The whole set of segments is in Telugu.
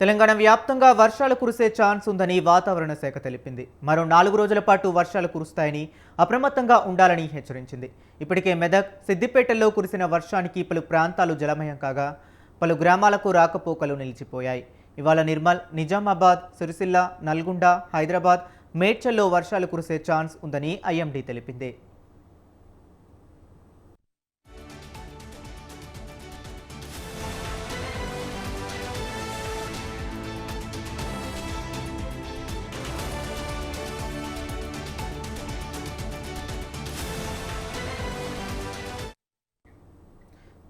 తెలంగాణ వ్యాప్తంగా వర్షాలు కురిసే ఛాన్స్ ఉందని వాతావరణ శాఖ తెలిపింది. మరో 4 రోజుల పాటు వర్షాలు కురుస్తాయని అప్రమత్తంగా ఉండాలని హెచ్చరించింది. ఇప్పటికే మెదక్, సిద్దిపేటల్లో కురిసిన వర్షానికి పలు ప్రాంతాలు జలమయం కాగా పలు గ్రామాలకు రాకపోకలు నిలిచిపోయాయి. ఇవాళ నిర్మల్, నిజామాబాద్, సిరిసిల్ల, నల్గొండ, హైదరాబాద్, మేడ్చల్లో వర్షాలు కురిసే ఛాన్స్ ఉందని ఐఎండీ తెలిపింది.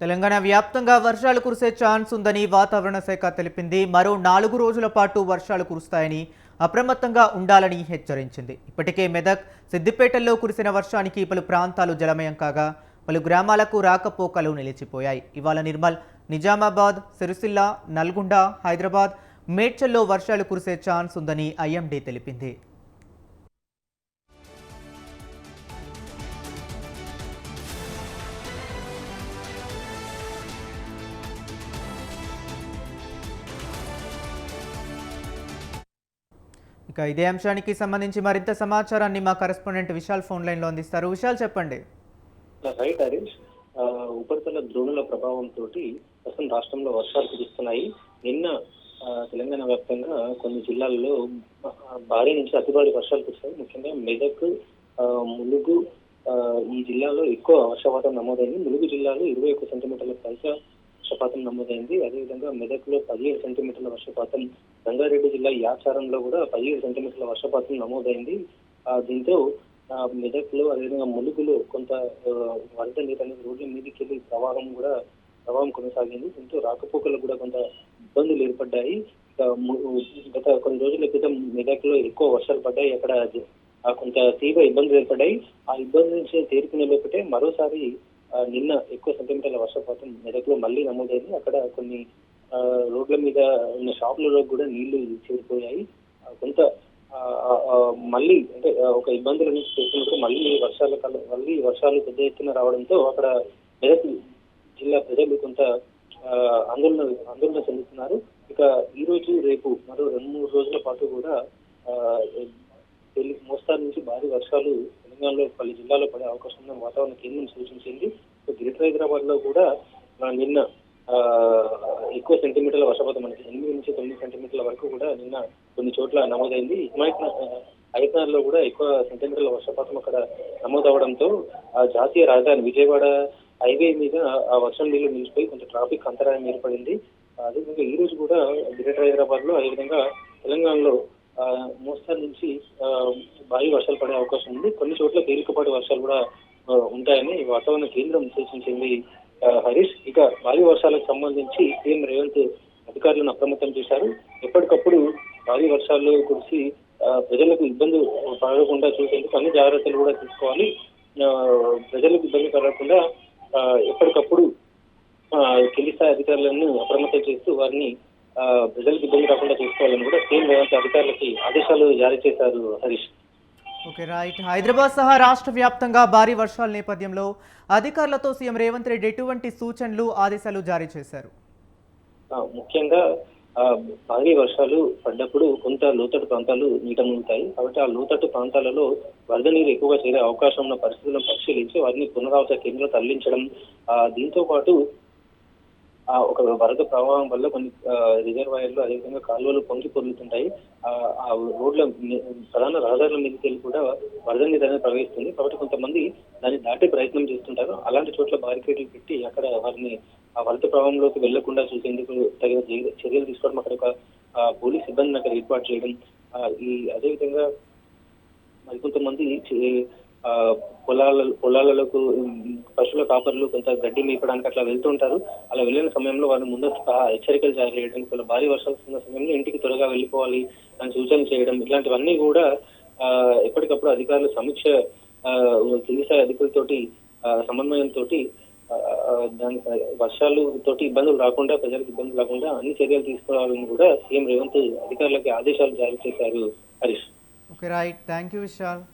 తెలంగాణ వ్యాప్తంగా వర్షాలు కురిసే ఛాన్స్ ఉందని వాతావరణ శాఖ తెలిపింది. మరో 4 రోజుల పాటు వర్షాలు కురుస్తాయని అప్రమత్తంగా ఉండాలని హెచ్చరించింది. ఇప్పటికే మెదక్, సిద్దిపేటల్లో కురిసిన వర్షానికి పలు ప్రాంతాలు జలమయం కాగా పలు గ్రామాలకు రాకపోకలు నిలిచిపోయాయి. ఇవాళ నిర్మల్, నిజామాబాద్, సిరిసిల్ల, నల్గొండ, హైదరాబాద్, మేడ్చల్లో వర్షాలు కురిసే ఛాన్స్ ఉందని ఐఎండీ తెలిపింది. ఇక ఇదే అంశానికి సంబంధించి మరింత సమాచారాన్ని మా కరెస్పాండెంట్ విశాల్ ఫోన్ లైన్లో అందిస్తారు. విశాల్, చెప్పండి. రైట్ హరీష్, ఉపరితల ద్రోణుల ప్రభావంతో ప్రస్తుతం రాష్ట్రంలో వర్షాలు కురుస్తున్నాయి. నిన్న తెలంగాణ వ్యాప్తంగా కొన్ని జిల్లాల్లో భారీ నుంచి అతి భారీ వర్షాలు కురిశాయి. ముఖ్యంగా మెదక్, ములుగు ఈ జిల్లాలో ఎక్కువ వర్షపాతం నమోదైంది. ములుగు జిల్లాలో 21 సెంటీమీటర్ల పైగా వర్షపాతం నమోదైంది. అదేవిధంగా మెదక్ లో 17 సెంటీమీటర్ల వర్షపాతం, రంగారెడ్డి జిల్లా యాచారంలో కూడా 17 సెంటీమీటర్ల వర్షపాతం నమోదైంది. దీంతో మెదక్ లో అదేవిధంగా ములుగులో కొంత వరద నీరు అనేది రోడ్ల మీదకి వెళ్ళి ప్రవాహం కొనసాగింది. దీంతో రాకపోకలు కూడా కొంత ఇబ్బందులు ఏర్పడ్డాయి. గత కొన్ని రోజుల క్రితం మెదక్ లో ఎక్కువ వర్షాలు పడ్డాయి. అక్కడ కొంత తీవ్ర ఇబ్బందులు ఏర్పడ్డాయి. ఆ ఇబ్బంది నుంచి తేరుకునే లోపటే మరోసారి నిన్న ఎక్కువ సెంటీమీటర్ల వర్షపాతం మెదక్ లో మళ్ళీ నమోదైంది. అక్కడ కొన్ని రోడ్ల మీద ఉన్న షాపులలో కూడా నీళ్లు చేరిపోయాయి. కొంత మళ్ళీ అంటే ఒక ఇబ్బందుల నుంచి చేస్తున్నప్పుడు మళ్ళీ వర్షాలు పెద్ద ఎత్తున రావడంతో అక్కడ మెదక్ జిల్లా ప్రజలు కొంత ఆందోళన చెందుతున్నారు. ఇక ఈ రోజు రేపు మరో 2-3 రోజుల పాటు కూడా మోస్తారు నుంచి భారీ వర్షాలు తెలంగాణలో పలు జిల్లాల్లో పడే అవకాశం ఉందని వాతావరణ కేంద్రం సూచించింది. గ్రేటర్ హైదరాబాద్ లో కూడా నిన్న ఎక్కువ సెంటీమీటర్ల వర్షపాతం, మనకి 8-9 సెంటీమీటర్ల వరకు కూడా నిన్న కొన్ని చోట్ల నమోదైంది. హైదరాబాద్ లో కూడా ఎక్కువ సెంటీమీటర్ల వర్షపాతం అక్కడ నమోదవడంతో ఆ జాతీయ రాజధాని విజయవాడ హైవే మీద ఆ వర్షం నీళ్లు నిలిచిపోయి కొంత ట్రాఫిక్ అంతరాయం ఏర్పడింది. అదేవిధంగా ఈ రోజు కూడా గ్రేటర్ హైదరాబాద్ లో అదేవిధంగా తెలంగాణలో మోస్తరు నుంచి భారీ వర్షాలు పడే అవకాశం ఉంది. కొన్ని చోట్ల తేలికపాటి వర్షాలు కూడా ఉంటాయని వాతావరణ కేంద్రం సూచించింది. హరీష్, ఇక భారీ వర్షాలకు సంబంధించి సీఎం రేవంత్ అధికారులను అప్రమత్తం చేశారు. ఎప్పటికప్పుడు భారీ వర్షాలు కురిసి ప్రజలకు ఇబ్బంది పడకుండా చూసేందుకు అన్ని జాగ్రత్తలు కూడా తీసుకోవాలి. ప్రజలకు ఇబ్బంది కలగకుండా ఎప్పటికప్పుడు కింది స్థాయి అధికారులను అప్రమత్తం చేస్తూ వారిని ప్రజలకు ఇబ్బంది రాకుండా చూసుకోవాలని కూడా సీఎం రేవంత్ అధికారులకి ఆదేశాలు జారీ చేశారు. Harish, okay, right. హైదరాబాద్ సహా రాష్ట్ర వ్యాప్తంగా భారీ వర్షాల నేపథ్యంలో అధికారులతో సీఎం రేవంత్ రెడ్డి ఎటువంటి సూచనలు, ఆదేశాలు జారీ చేశారు? ముఖ్యంగా భారీ వర్షాలు పడ్డప్పుడు కొంత లోతట్టు ప్రాంతాలు నీట మునుగుతాయి. కాబట్టి ఆ లోతట్టు ప్రాంతాలలో వరద నీరు ఎక్కువగా చేరే అవకాశం ఉన్న పరిస్థితులను పరిశీలించి వారిని పునరావాస కేంద్రాలు తరలించడం, దీంతో పాటు ఒక వరద ప్రవాహం వల్ల కొన్ని రిజర్వాయర్లు అదేవిధంగా కాలువలు పొంగి పొర్లుతుంటాయి. ఆ రోడ్ల ప్రధాన రహదారుల మీదకి వెళ్ళి కూడా వరద నీరు అనేది ప్రవహిస్తుంది. కాబట్టి కొంతమంది దాన్ని దాటే ప్రయత్నం చేస్తుంటారు. అలాంటి చోట్ల బారికేడ్లు పెట్టి అక్కడ వారిని ఆ వరద ప్రవాహంలోకి వెళ్లకుండా చూసేందుకు తగిన చర్యలు తీసుకోవడం, అక్కడ ఒక పోలీస్ సిబ్బందిని అక్కడ ఏర్పాటు చేయడం, అదేవిధంగా మరికొంతమంది పొలాలకు పశువుల కాపర్లు కొంత గడ్డి మేపడానికి అట్లా వెళ్తూ ఉంటారు. అలా వెళ్ళిన సమయంలో వారిని ముందస్తు హెచ్చరికలు జారీ చేయడం, భారీ వర్షాలు ఉన్న సమయంలో ఇంటికి త్వరగా వెళ్ళిపోవాలి అని సూచనలు చేయడం, ఇలాంటివన్నీ కూడా ఎప్పటికప్పుడు అధికారులు సమీక్ష కింది స్థాయి అధికారులతోటి సమన్వయంతో దాని వర్షాలతోటి ఇబ్బందులు రాకుండా, ప్రజలకు ఇబ్బందులు రాకుండా అన్ని చర్యలు తీసుకోవాలని కూడా సీఎం రేవంత్ అధికారులకి ఆదేశాలు జారీ చేశారు. Harish, okay, right. Thank you Vishal.